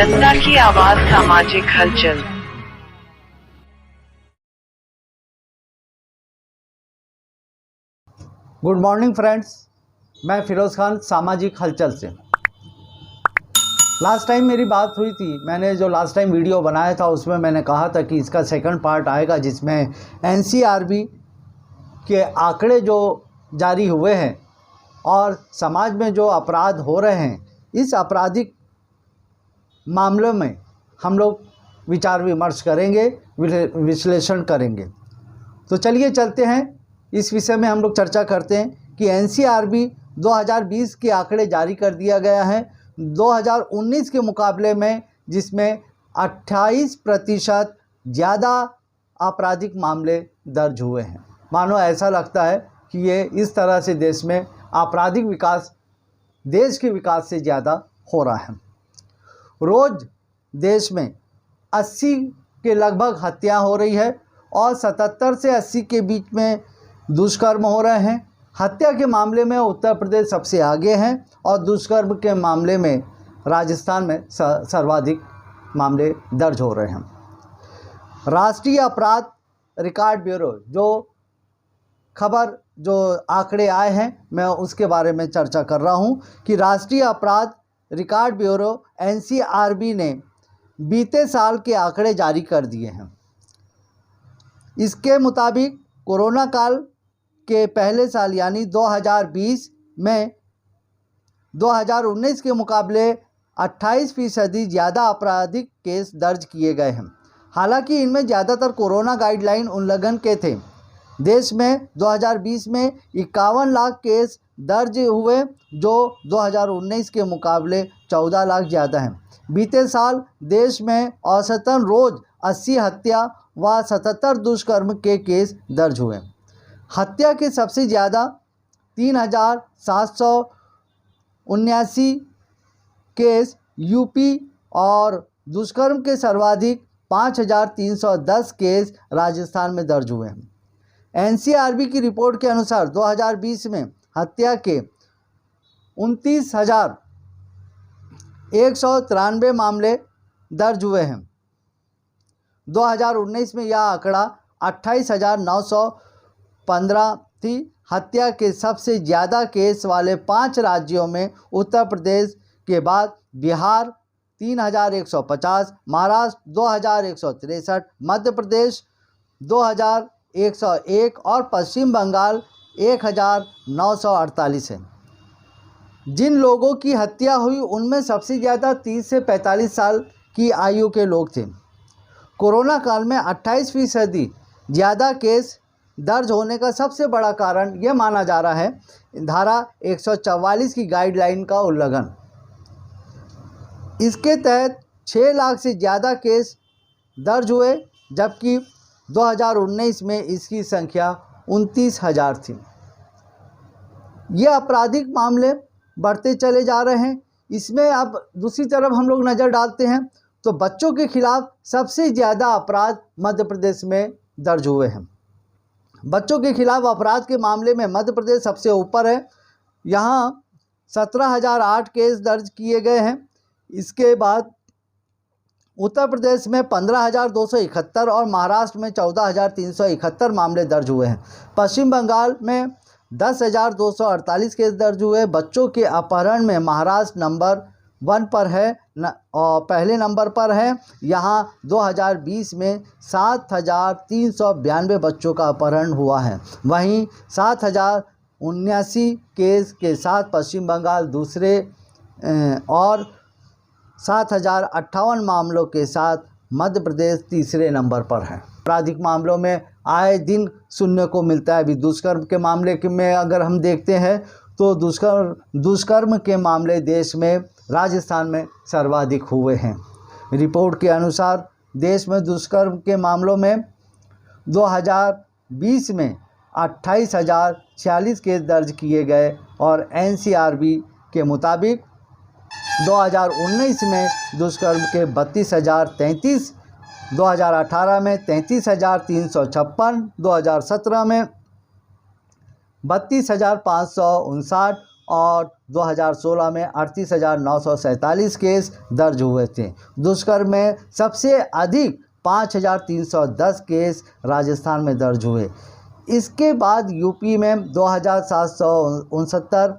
जनता की आवाज सामाजिक हलचल। गुड मॉर्निंग फ्रेंड्स, मैं फिरोज़ खान सामाजिक हलचल से। लास्ट टाइम मेरी बात हुई थी, मैंने जो लास्ट टाइम वीडियो बनाया था उसमें मैंने कहा था कि इसका सेकंड पार्ट आएगा जिसमें एनसीआरबी के आंकड़े जो जारी हुए हैं और समाज में जो अपराध हो रहे हैं, इस आपराधिक मामलों में हम लोग विचार विमर्श करेंगे, विश्लेषण करेंगे। तो चलिए चलते हैं, इस विषय में हम लोग चर्चा करते हैं कि एनसीआरबी 2020 के आंकड़े जारी कर दिया गया है 2019 के मुकाबले में, जिसमें 28% ज़्यादा आपराधिक मामले दर्ज हुए हैं। मानो ऐसा लगता है कि ये इस तरह से देश में आपराधिक विकास देश के विकास से ज़्यादा हो रहा है। रोज़ देश में 80 के लगभग हत्या हो रही है और 77 से 80 के बीच में दुष्कर्म हो रहे हैं। हत्या के मामले में उत्तर प्रदेश सबसे आगे है और दुष्कर्म के मामले में राजस्थान में सर्वाधिक मामले दर्ज हो रहे हैं। राष्ट्रीय अपराध रिकॉर्ड ब्यूरो जो आंकड़े आए हैं, मैं उसके बारे में चर्चा कर रहा हूं कि राष्ट्रीय अपराध रिकॉर्ड ब्यूरो एनसीआरबी ने बीते साल के आंकड़े जारी कर दिए हैं। इसके मुताबिक कोरोना काल के पहले साल यानी 2020 में 2019 के मुकाबले 28% ज़्यादा आपराधिक केस दर्ज किए गए हैं। हालांकि इनमें ज़्यादातर कोरोना गाइडलाइन उल्लंघन के थे। देश में 2020 में 51 लाख केस दर्ज हुए, जो 2019 के मुकाबले 14 लाख ज़्यादा हैं। बीते साल देश में औसतन रोज़ 80 हत्या व 77 दुष्कर्म के केस दर्ज हुए। हत्या के सबसे ज़्यादा 3779 केस यूपी और दुष्कर्म के सर्वाधिक 5310 केस राजस्थान में दर्ज हुए हैं। एनसीआरबी की रिपोर्ट के अनुसार 2020 में हत्या के 29,193 मामले दर्ज हुए हैं। 2019 में यह आंकड़ा 28,915 थी। हत्या के सबसे ज़्यादा केस वाले 5 राज्यों में उत्तर प्रदेश के बाद बिहार 3,150, महाराष्ट्र 2,163, मध्य प्रदेश 2,101 और पश्चिम बंगाल 1,948 है। जिन लोगों की हत्या हुई उनमें सबसे ज़्यादा 30 से 45 साल की आयु के लोग थे। कोरोना काल में 28% ज़्यादा केस दर्ज होने का सबसे बड़ा कारण यह माना जा रहा है धारा 144 की गाइडलाइन का उल्लंघन। इसके तहत 6 लाख से ज़्यादा केस दर्ज हुए, जबकि 2019 में इसकी संख्या 29,000 थी। ये आपराधिक मामले बढ़ते चले जा रहे हैं। इसमें अब दूसरी तरफ हम लोग नज़र डालते हैं तो बच्चों के खिलाफ सबसे ज़्यादा अपराध मध्य प्रदेश में दर्ज हुए हैं। बच्चों के खिलाफ अपराध के मामले में मध्य प्रदेश सबसे ऊपर है। यहाँ 17,008 केस दर्ज किए गए हैं। इसके बाद उत्तर प्रदेश में 15,271 और महाराष्ट्र में 14,371 मामले दर्ज हुए हैं। पश्चिम बंगाल में 10,248 केस दर्ज हुए। बच्चों के अपहरण में महाराष्ट्र नंबर 1 पर है और पहले नंबर पर है। यहाँ 2020 में 7,392 बच्चों का अपहरण हुआ है। वहीं 7,079 केस के साथ पश्चिम बंगाल दूसरे और 7,058 मामलों के साथ मध्य प्रदेश तीसरे नंबर पर है। आपराधिक मामलों में आए दिन सुनने को मिलता है। अभी दुष्कर्म के मामले में अगर हम देखते हैं तो दुष्कर्म के मामले देश में राजस्थान में सर्वाधिक हुए हैं। रिपोर्ट के अनुसार देश में दुष्कर्म के मामलों में 2020 में 28,046 केस दर्ज किए गए और एनसीआरबी के मुताबिक 2019 में दुष्कर्म के 32,033, 2018 में 33,356, 2017 में 32,559 और 2016 में 38,947 केस दर्ज हुए थे। दुष्कर्म में सबसे अधिक 5,310 केस राजस्थान में दर्ज हुए। इसके बाद यूपी में 2,769,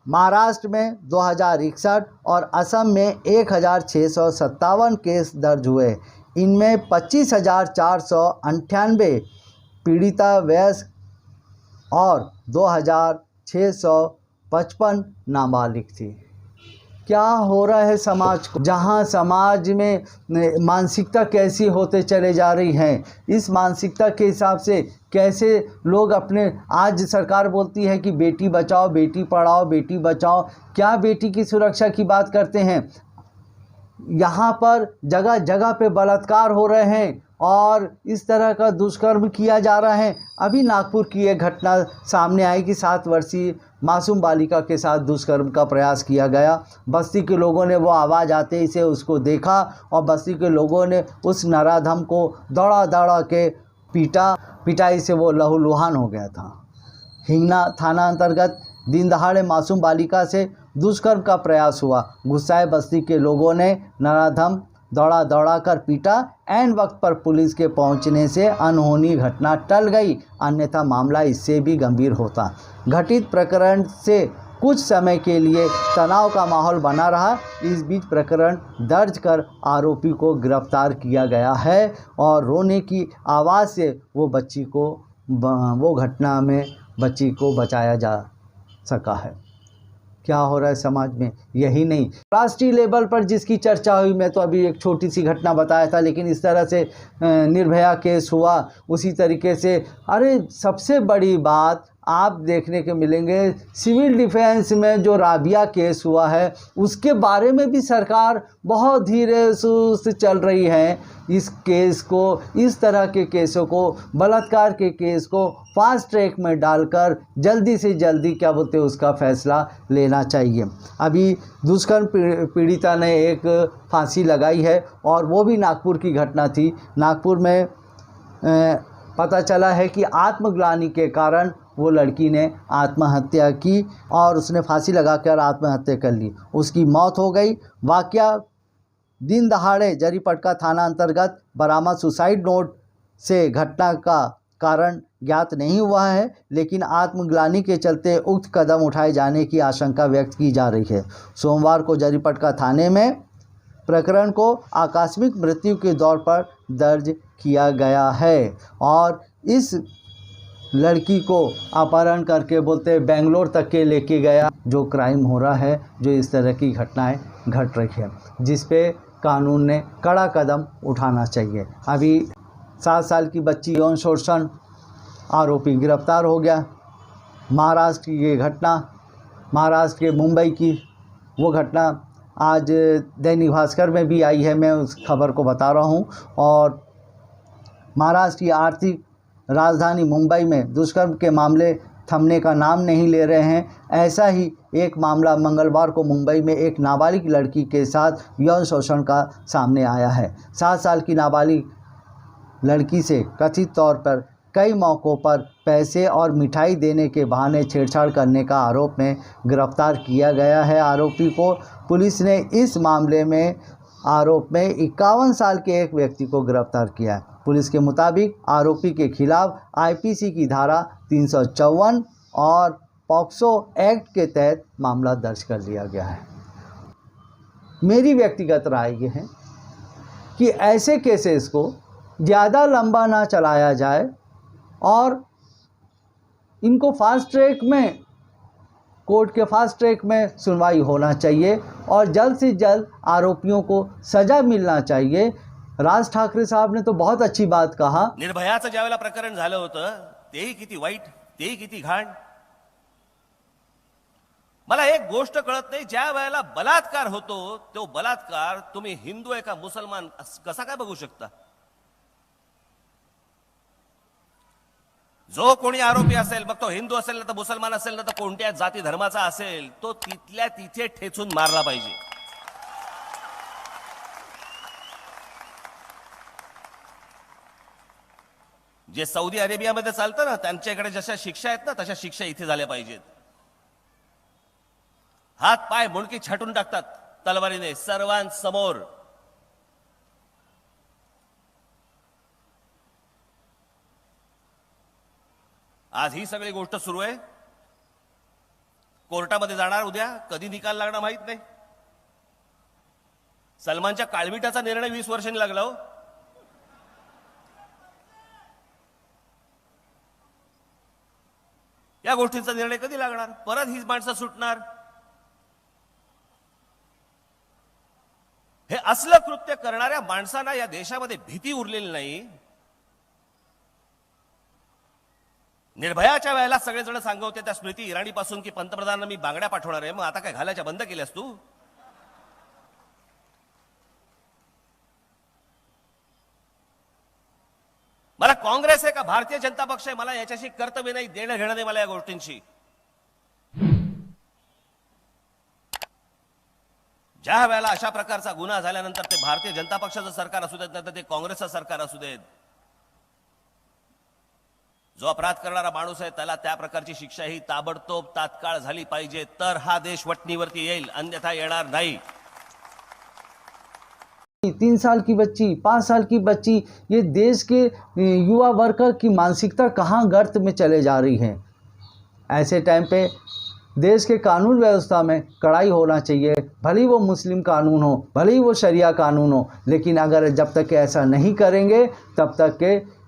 महाराष्ट्र में 2,061 और असम में 1,657 केस दर्ज हुए। इनमें 25,498 पीड़िता वयस्क और 2,655 नाबालिग थी। क्या हो रहा है समाज को, जहाँ समाज में मानसिकता कैसी होते चले जा रही हैं, इस मानसिकता के हिसाब से कैसे लोग अपने, आज सरकार बोलती है कि बेटी बचाओ बेटी पढ़ाओ बेटी बचाओ, क्या बेटी की सुरक्षा की बात करते हैं। यहाँ पर जगह जगह पे बलात्कार हो रहे हैं और इस तरह का दुष्कर्म किया जा रहा है। अभी नागपुर की एक घटना सामने आई कि 7 वर्षीय मासूम बालिका के साथ दुष्कर्म का प्रयास किया गया। बस्ती के लोगों ने वो आवाज़ आते ही से उसको देखा और बस्ती के लोगों ने उस नराधम को दौड़ा दौड़ा के पीटा। पिटाई से वो लहूलुहान हो गया था। हिंगना थाना अंतर्गत दिन दहाड़े मासूम बालिका से दुष्कर्म का प्रयास हुआ। गुस्साए बस्ती के लोगों ने नराधम दौड़ा दौड़ा कर पीटा। ऐन वक्त पर पुलिस के पहुंचने से अनहोनी घटना टल गई, अन्यथा मामला इससे भी गंभीर होता। घटित प्रकरण से कुछ समय के लिए तनाव का माहौल बना रहा। इस बीच प्रकरण दर्ज कर आरोपी को गिरफ्तार किया गया है और रोने की आवाज़ से वो घटना में बच्ची को बचाया जा सका है। क्या हो रहा है समाज में, यही नहीं राष्ट्रीय लेवल पर जिसकी चर्चा हुई, मैं तो अभी एक छोटी सी घटना बताया था, लेकिन इस तरह से निर्भया केस हुआ, उसी तरीके से अरे सबसे बड़ी बात आप देखने के मिलेंगे सिविल डिफेंस में जो राबिया केस हुआ है, उसके बारे में भी सरकार बहुत धीरे से चल रही है। इस केस को, इस तरह के केसों को, बलात्कार के केस को फास्ट ट्रैक में डालकर जल्दी से जल्दी क्या बोलते हैं उसका फैसला लेना चाहिए। अभी दुष्कर्म पीड़िता ने एक फांसी लगाई है और वो भी नागपुर की घटना थी। नागपुर में पता चला है कि आत्मग्लानि के कारण वो लड़की ने आत्महत्या की और उसने फांसी लगाकर आत्महत्या कर ली, उसकी मौत हो गई। वाकया दिन दहाड़े जरीपटका थाना अंतर्गत बरामद सुसाइड नोट से घटना का कारण ज्ञात नहीं हुआ है, लेकिन आत्मग्लानि के चलते उक्त कदम उठाए जाने की आशंका व्यक्त की जा रही है। सोमवार को जरीपटका थाने में प्रकरण को आकस्मिक मृत्यु के दौर पर दर्ज किया गया है और इस लड़की को अपहरण करके बोलते बेंगलोर तक के लेके गया। जो क्राइम हो रहा है, जो इस तरह की घटनाएं घट रही है, जिस पे कानून ने कड़ा कदम उठाना चाहिए। अभी 7 साल की बच्ची यौन शोषण आरोपी गिरफ्तार हो गया। महाराष्ट्र की ये घटना, महाराष्ट्र के मुंबई की वो घटना आज दैनिक भास्कर में भी आई है, मैं उस खबर को बता रहा हूँ। और महाराष्ट्र की आर्थिक राजधानी मुंबई में दुष्कर्म के मामले थमने का नाम नहीं ले रहे हैं। ऐसा ही एक मामला मंगलवार को मुंबई में एक नाबालिग लड़की के साथ यौन शोषण का सामने आया है। 7 साल की नाबालिग लड़की से कथित तौर पर कई मौक़ों पर पैसे और मिठाई देने के बहाने छेड़छाड़ करने का आरोप में गिरफ्तार किया गया है। आरोपी को पुलिस ने इस मामले में आरोप में 51 साल के एक व्यक्ति को गिरफ्तार किया है। पुलिस के मुताबिक आरोपी के खिलाफ आईपीसी की धारा 354 और पॉक्सो एक्ट के तहत मामला दर्ज कर लिया गया है। मेरी व्यक्तिगत राय ये है कि ऐसे केसेस को ज़्यादा लंबा ना चलाया जाए और इनको फास्ट ट्रैक में, कोर्ट के फास्ट ट्रैक में सुनवाई होना चाहिए और जल्द से जल्द आरोपियों को सज़ा मिलना चाहिए। राज ठाकरे साहब ने तो बहुत अच्छी बात कहा, निर्भयाचं ज्यावेळेला प्रकरण झालं होतं तेही किती वाईट, तेही किती घाण। मला एक गोष्ट कळत नाही, ज्या वेळेला बलात्कार होतो तो बलात्कार तुम्ही हिंदू आहे का मुसलमान कसा काय बघू शकता? जो कोणी आरोपी असेल, मग तो हिंदू असेल ना तर मुसलमान असेल ना तर कोणत्या जाती धर्माचा असेल, तो तिथल्या तिथे ठेचून मारला पाहिजे। जे सौदी अरेबियामध्ये चालतं ना, त्यांच्याकडे जशा शिक्षा आहेत ना तशा शिक्षा इथे झाल्या पाहिजेत। हात पाय मुंडकी छाटून टाकतात तलवारीने सर्वांसमोर. आज ही सगळी गोष्ट सुरू आहे. कोर्टामध्ये जाणार उद्या, कधी निकाल लागणार माहित नाही. सलमानच्या काळविटाचा निर्णय 20 वर्षांनी लागला हो. या गोष्टींचा निर्णय कधी लागणार? परत हीच माणसं सुटणार. हे असलं कृत्य करणाऱ्या माणसांना या देशामध्ये भीती उरलेली नाही. निर्भयाच्या वेळेला सगळेजण सांगत होते त्या स्मृती इराणी पासून की पंतप्रधानांना मी बांगड्या पाठवणार आहे. मग आता काय घालायच्या बंद केल्यास तू? मला काँग्रेस आहे का भारतीय जनता पक्ष आहे, मला याच्याशी कर्तव्य नाही, देणं घेणं नाही मला या गोष्टींशी. ज्या वेळेला अशा प्रकारचा गुन्हा झाल्यानंतर ते भारतीय जनता पक्षाचं सरकार असू देत, नाही तर ते काँग्रेसचं सरकार असू देत, जो अपराध करणारा माणूस आहे त्याला त्या प्रकारची शिक्षा ही ताबडतोब तात्काळ झाली पाहिजे, तर हा देश वटणीवरती येईल, अन्यथा येणार नाही. 3 साल की बच्ची, 5 साल की बच्ची, ये देश के युवा वर्ग की मानसिकता कहाँ गर्त में चले जा रही है. ऐसे टाइम पे देश के कानून व्यवस्था में कड़ाई होना चाहिए. भले ही वो मुस्लिम कानून हो, भले ही वो शरिया कानून हो, लेकिन अगर जब तक ऐसा नहीं करेंगे तब तक के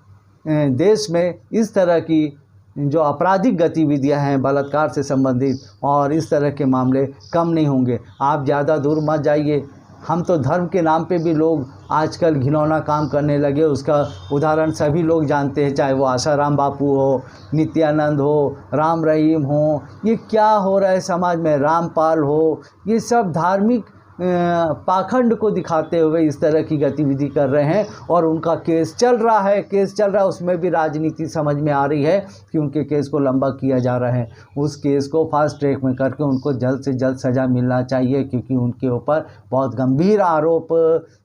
देश में इस तरह की जो आपराधिक गतिविधियां हैं बलात्कार से संबंधित और इस तरह के मामले कम नहीं होंगे. आप ज़्यादा दूर मत जाइए. हम तो धर्म के नाम पे भी लोग आजकल घिनौना काम करने लगे. उसका उदाहरण सभी लोग जानते हैं, चाहे वो आसाराम बापू हो, नित्यानंद हो, राम रहीम हो. ये क्या हो रहा है समाज में? रामपाल हो, ये सब धार्मिक पाखंड को दिखाते हुए इस तरह की गतिविधि कर रहे हैं. और उनका केस चल रहा है, उसमें भी राजनीति समझ में आ रही है कि उनके केस को लंबा किया जा रहा है. उस केस को फास्ट ट्रैक में करके उनको जल्द से जल्द सज़ा मिलना चाहिए, क्योंकि उनके ऊपर बहुत गंभीर आरोप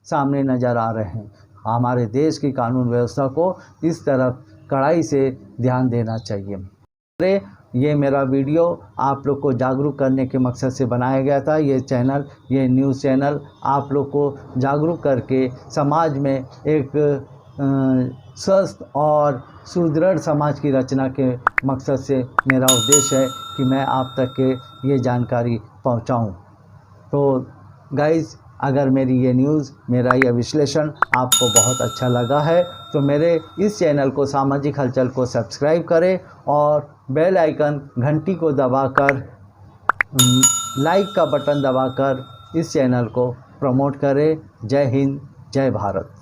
सामने नज़र आ रहे हैं. हमारे देश की कानून व्यवस्था को इस तरफ कड़ाई से ध्यान देना चाहिए. ये मेरा वीडियो आप लोग को जागरूक करने के मकसद से बनाया गया था. ये न्यूज़ चैनल आप लोग को जागरूक करके समाज में एक स्वस्थ और सुदृढ़ समाज की रचना के मकसद से मेरा उद्देश्य है कि मैं आप तक के ये जानकारी पहुंचाऊं. तो गाइस, अगर मेरी ये न्यूज़, मेरा ये विश्लेषण आपको बहुत अच्छा लगा है तो मेरे इस चैनल को, सामाजिक हलचल को सब्सक्राइब करें और बेल आइकन घंटी को दबाकर, लाइक का बटन दबाकर इस चैनल को प्रमोट करें. जय हिंद, जय भारत.